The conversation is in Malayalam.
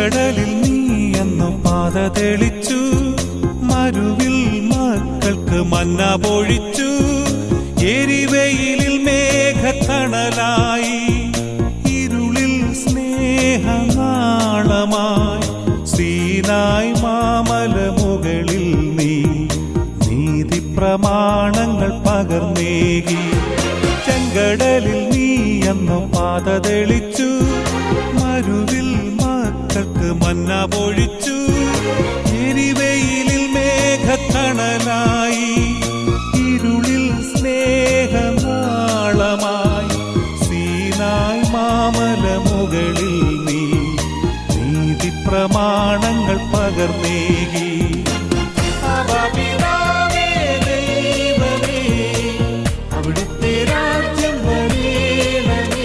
ചെങ്കടലിൽ നീ എന്നു പാത തെളിച്ചു, മരുവിൽ മക്കൾക്ക് മന്ന പൊഴിച്ചു. എരിവെയിലിൽ മേഘത്തണലായി, ഇരുളിൽ സ്നേഹനാളമായി. സീനായ് മാമലമുകളിൽ നീ നീതി പ്രമാണങ്ങൾ പകർന്നേകി. ചെങ്കടലിൽ നീ എന്നു പാത തെളിച്ചു, മരുവിൽ മക്കൾക്ക് മന്ന പൊഴിച്ചു. എരിവെയിലിൽ മേഘത്തണലായി, ഇരുളിൽ സ്നേഹനാളമായി. സീനായ് മാമലമുകളിൽ നീ നീതി പ്രമാണങ്ങൾ പകർന്നേകി.